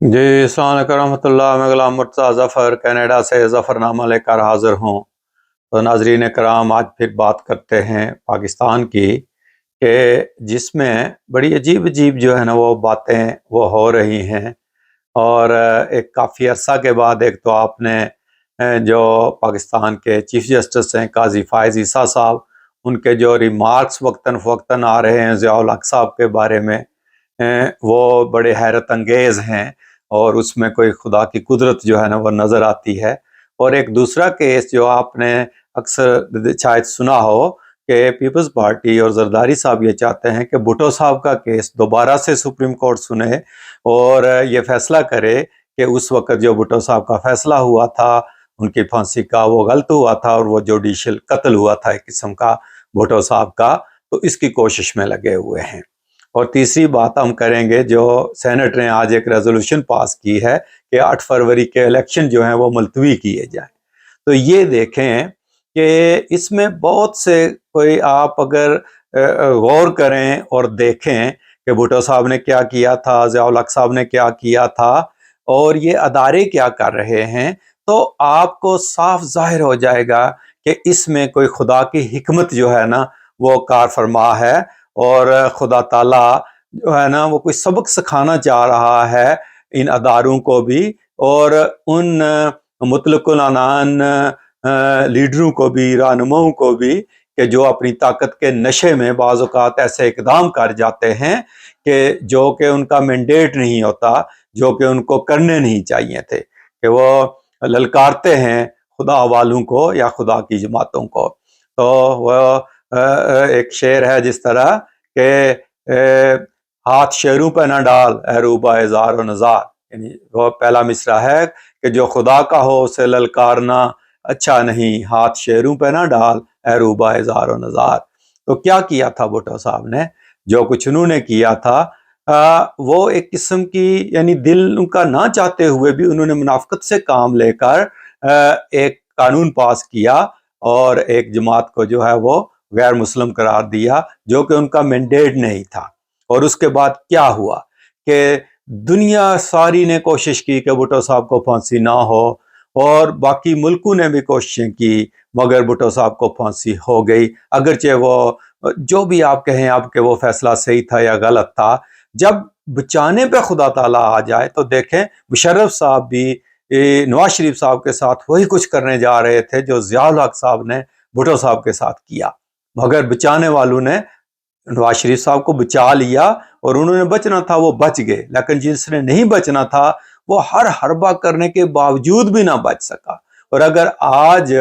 जी, अस्सलाम वालेकुम रहमतुल्लाह। मैं गुलाम मुर्तज़ा ज़फ़र कनाडा से ज़फ़रनामा लेकर हाज़िर हूँ। तो नाज़रीन कराम, आज फिर बात करते हैं पाकिस्तान की, कि जिसमें बड़ी अजीब-अजीब जो है ना वो बातें वो हो रही हैं। और एक काफ़ी अरसा के बाद एक तो आपने जो पाकिस्तान के चीफ़ जस्टिस हैं काज़ी फ़ाइज़ ईसा साहब, उनके जो रिमार्क्स वक्तन-फ़वक्तन आ रहे हैं ज़िया-उल हक़ साहब के बारे में, वो बड़े हैरत अंगेज़ हैं और उसमें कोई खुदा की कुदरत जो है ना वो नज़र आती है। और एक दूसरा केस जो आपने अक्सर शायद सुना हो कि पीपल्स पार्टी और ज़रदारी साहब ये चाहते हैं कि भुट्टो साहब का केस दोबारा से सुप्रीम कोर्ट सुने और ये फैसला करे कि उस वक़्त जो भुट्टो साहब का फैसला हुआ था, उनकी फांसी का, वो गलत हुआ था और वो जुडिशियल कत्ल हुआ था एक किस्म का भुट्टो साहब का। तो इसकी कोशिश में लगे हुए हैं। और तीसरी बात हम करेंगे, जो सेनेट ने आज एक रेजोल्यूशन पास की है कि 8 फरवरी के इलेक्शन जो हैं वो मुलतवी किए जाएं। तो ये देखें कि इसमें बहुत से कोई आप अगर गौर करें और देखें कि भुट्टो साहब ने क्या किया था, ज़िया-उल हक़ साहब ने क्या किया था और ये अदारे क्या कर रहे हैं, तो आपको साफ ज़ाहिर हो जाएगा कि इसमें कोई खुदा की हिकमत जो है ना वो कार फरमा है। और खुदा ताला जो है ना वो कोई सबक सिखाना चाह रहा है इन अदारों को भी और उन मुतलकुल अनान लीडरों को भी, रहनुमाओं को भी, कि जो अपनी ताकत के नशे में बाज़ औक़ात ऐसे इक़दाम कर जाते हैं कि जो कि उनका मैंडेट नहीं होता, जो कि उनको करने नहीं चाहिए थे, कि वो ललकारते हैं खुदा वालों को या खुदा की जमातों को। तो वो एक शेर है जिस तरह के हाथ शेरों पे ना डाल ए रूबा ज़ार व नज़ार, यानी वो पहला मिसरा है कि जो खुदा का हो उसे ललकारना अच्छा नहीं, हाथ शेरों पे ना डाल ए रूबा ज़ार व नज़ार। तो क्या किया था भुट्टो साहब ने? जो कुछ उन्होंने किया था वो एक किस्म की, यानी दिल उनका ना चाहते हुए भी उन्होंने मुनाफ़िक़त से काम लेकर एक कानून पास किया और एक जमात को जो है वो गैर मुस्लिम करार दिया, जो कि उनका मैंडेट नहीं था। और उसके बाद क्या हुआ कि दुनिया सारी ने कोशिश की कि भुट्टो साहब को फांसी ना हो और बाकी मुल्कों ने भी कोशिशें की, मगर भुट्टो साहब को फांसी हो गई। अगरचे वो जो भी आप कहें आप कि वो फैसला सही था या गलत था, जब बचाने पे खुदा ताला आ जाए तो देखें मुशर्रफ साहब भी नवाज शरीफ साहब के साथ वही कुछ करने जा रहे थे जो ज़िया-उल हक़ साहब ने भुट्टो साहब के साथ किया, मगर बचाने वालों ने नवाज शरीफ साहब को बचा लिया और उन्होंने बचना था वो बच गए, लेकिन जिसने नहीं बचना था वो हर हरबा करने के बावजूद भी ना बच सका। और अगर आज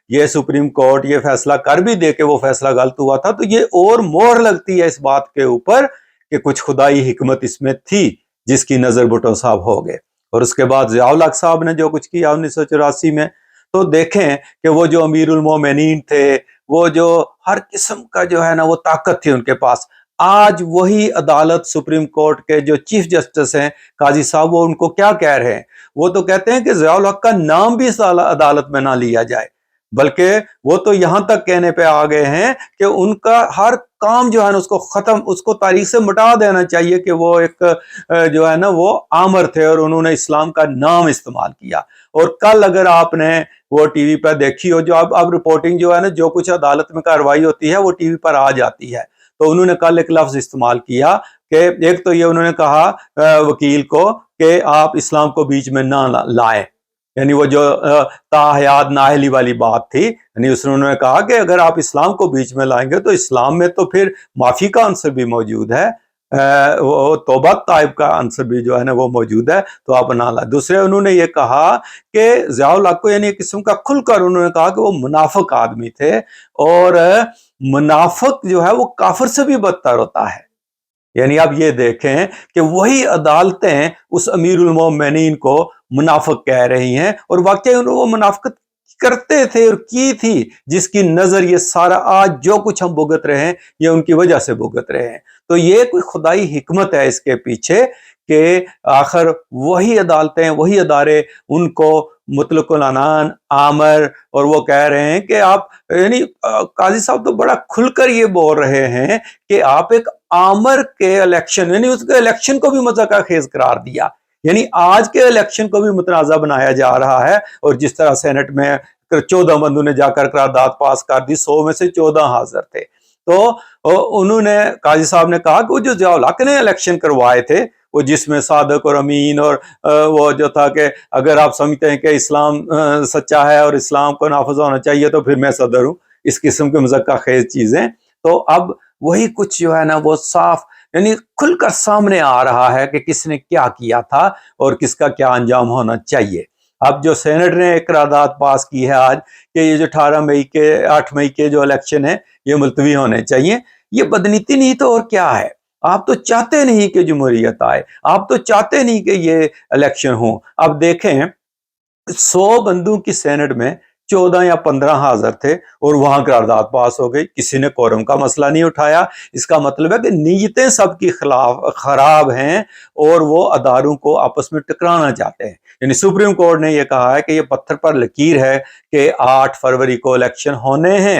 ये सुप्रीम कोर्ट ये फैसला कर भी दे कि वो फैसला गलत हुआ था, तो ये और मोहर लगती है इस बात के ऊपर कि कुछ खुदाई हिकमत इसमें थी जिसकी नज़र भुट्टो साहब हो गए। और उसके बाद ज़िया-उल हक़ साहब ने जो कुछ किया 1984 में, तो देखें कि वो जो अमीरुल मोमिनीन थे, वो जो हर किस्म का जो है ना वो ताकत थी उनके पास, आज वही अदालत सुप्रीम कोर्ट के जो चीफ जस्टिस हैं काजी साहब, वो उनको क्या कह रहे हैं? वो तो कहते हैं कि ज़िया-उल हक़ का नाम भी इस अदालत में ना लिया जाए, बल्कि वो तो यहाँ तक कहने पे आ गए हैं कि उनका हर काम जो है ना उसको ख़त्म, उसको तारीख से मिटा देना चाहिए कि वो एक जो है ना वो आमर थे और उन्होंने इस्लाम का नाम इस्तेमाल किया। और कल अगर आपने वो टीवी पर देखी हो, जो अब रिपोर्टिंग जो है ना, जो कुछ अदालत में कार्रवाई होती है वो टीवी पर आ जाती है। तो उन्होंने कल एक लफ्ज़ इस्तेमाल किया कि एक तो ये उन्होंने कहा वकील को कि आप इस्लाम को बीच में ना लाएं, यानी वो जो ताहयात नाअहली वाली बात थी, यानी उसने उन्होंने कहा कि अगर आप इस्लाम को बीच में लाएंगे तो इस्लाम में तो फिर माफ़ी का आंसर भी मौजूद है, वो तौबा ताइब का आंसर भी जो है ना वो मौजूद है, तो आप ना ला। दूसरे उन्होंने ये कहा कि ज़िया-उल हक़ को, यानी एक किस्म का खुलकर उन्होंने कहा कि वो मुनाफिक आदमी थे और मुनाफिक जो है वो काफिर से भी बदतर होता है। यानी आप ये देखें कि वही अदालतें उस अमीरुल मोमिनीन को मुनाफिक कह रही हैं और वाकई वो मुनाफिकत करते थे और की थी, जिसकी नजर ये सारा आज जो कुछ हम भुगत रहे हैं ये उनकी वजह से भुगत रहे हैं। तो ये कोई खुदाई हिकमत है इसके पीछे कि आखिर वही अदालतें, वही अदारे उनको मुतलकुल अनान आमर, और वो कह रहे हैं कि आप, यानी काजी साहब तो बड़ा खुलकर ये बोल रहे हैं कि आप एक आमर के इलेक्शन, यानी उसके इलेक्शन को भी मज़ाक़ खेज करार दिया یعنی آج کے الیکشن کو بھی متنازع بنایا جا رہا ہے، اور جس طرح سینٹ میں 14 بندوں نے جا کر قرارداد پاس کر دی، 100 میں سے 14 حاضر تھے، تو انہوں نے قاضی صاحب نے کہا کہ وہ جو ضیاء الحق نے الیکشن کروائے تھے، وہ جس میں صادق اور امین اور وہ جو تھا کہ اگر آپ سمجھتے ہیں کہ اسلام سچا ہے اور اسلام کو نافذ ہونا چاہیے تو پھر میں صدر ہوں، اس قسم کے مذکر خیز چیزیں، تو اب وہی کچھ جو ہے نا وہ صاف یعنی کھل کر سامنے آ رہا ہے کہ کس نے کیا کیا تھا اور کس کا کیا انجام ہونا چاہیے۔ اب جو سینٹ نے ایک قرارداد پاس کی ہے آج کہ یہ جو 8 مئی کے جو الیکشن ہے یہ ملتوی ہونے چاہیے، یہ بدنیتی نہیں تو اور کیا ہے؟ آپ تو چاہتے نہیں کہ جمہوریت آئے، آپ تو چاہتے نہیں کہ یہ الیکشن ہوں۔ اب دیکھیں 100 بندوں کی سینٹ میں 14 یا 15 حاضر تھے اور وہاں قرارداد پاس ہو گئی، کسی نے کورم کا مسئلہ نہیں اٹھایا۔ اس کا مطلب ہے کہ نیتیں سب کی خراب ہیں اور وہ اداروں کو آپس میں ٹکرانا چاہتے ہیں۔ یعنی سپریم کورٹ نے یہ کہا ہے کہ یہ پتھر پر لکیر ہے کہ 8 فروری کو الیکشن ہونے ہیں،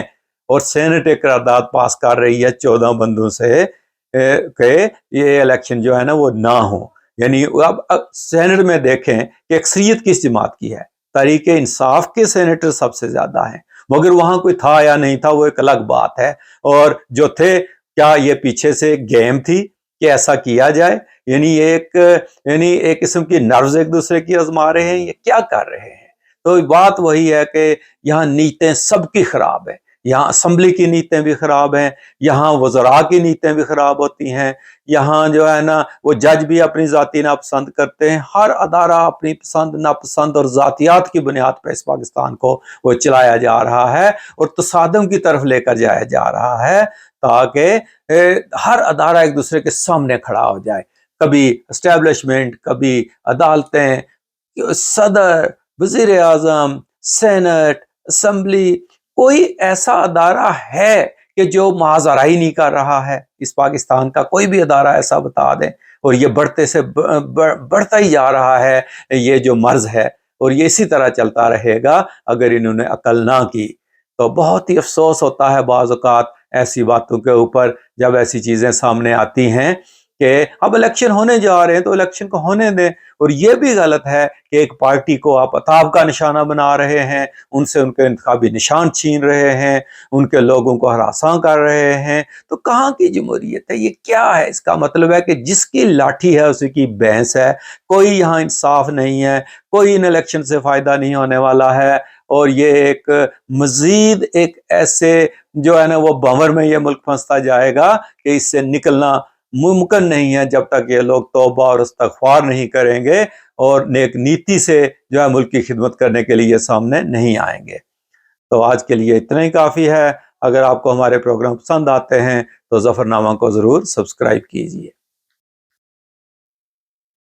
اور سینٹ ایک قرارداد پاس کر رہی ہے 14 بندوں سے کہ یہ الیکشن جو ہے نا وہ نہ ہو۔ یعنی اب سینٹ میں دیکھیں کہ اکثریت کس جماعت کی ہے، تحریک انصاف کے سینیٹر سب سے زیادہ ہیں، مگر وہاں کوئی تھا یا نہیں تھا وہ ایک الگ بات ہے، اور جو تھے کیا یہ پیچھے سے گیم تھی کہ ایسا کیا جائے؟ یعنی ایک قسم کی نروز ایک دوسرے کی آزما رہے ہیں، یہ کیا کر رہے ہیں؟ تو بات وہی ہے کہ یہاں نیتیں سب کی خراب ہیں، یہاں اسمبلی کی نیتیں بھی خراب ہیں، یہاں وزراء کی نیتیں بھی خراب ہوتی ہیں، یہاں جو ہے نا وہ جج بھی اپنی ذاتی ناپسند کرتے ہیں، ہر ادارہ اپنی پسند ناپسند اور ذاتیات کی بنیاد پہ اس پاکستان کو وہ چلایا جا رہا ہے اور تصادم کی طرف لے کر جایا جا رہا ہے، تاکہ ہر ادارہ ایک دوسرے کے سامنے کھڑا ہو جائے، کبھی اسٹیبلشمنٹ، کبھی عدالتیں، صدر، وزیر اعظم، سینٹ، اسمبلی، کوئی ایسا ادارہ ہے کہ جو معاذرائی نہیں کر رہا ہے؟ اس پاکستان کا کوئی بھی ادارہ ایسا بتا دیں، اور یہ بڑھتا ہی جا رہا ہے یہ جو مرض ہے، اور یہ اسی طرح چلتا رہے گا اگر انہوں نے عقل نہ کی۔ تو بہت ہی افسوس ہوتا ہے بعض اوقات ایسی باتوں کے اوپر جب ایسی چیزیں سامنے آتی ہیں کہ اب الیکشن ہونے جا رہے ہیں تو الیکشن کو ہونے دیں، اور یہ بھی غلط ہے کہ ایک پارٹی کو آپ عطاب کا نشانہ بنا رہے ہیں، ان سے ان کے انتخابی نشان چھین رہے ہیں، ان کے لوگوں کو ہراساں کر رہے ہیں، تو کہاں کی جمہوریت ہے؟ یہ کیا ہے؟ اس کا مطلب ہے کہ جس کی لاٹھی ہے اسی کی بھینس ہے، کوئی یہاں انصاف نہیں ہے، کوئی ان الیکشن سے فائدہ نہیں ہونے والا ہے، اور یہ ایک مزید ایک ایسے جو ہے نا وہ بھنور میں یہ ملک پھنستا جائے گا کہ اس سے نکلنا ممکن نہیں ہے جب تک یہ لوگ توبہ اور استغفار نہیں کریں گے اور نیک نیتی سے جو ہے ملک کی خدمت کرنے کے لیے سامنے نہیں آئیں گے۔ تو آج کے لیے اتنا ہی کافی ہے۔ اگر آپ کو ہمارے پروگرام پسند آتے ہیں تو ظفر نامہ کو ضرور سبسکرائب کیجیے۔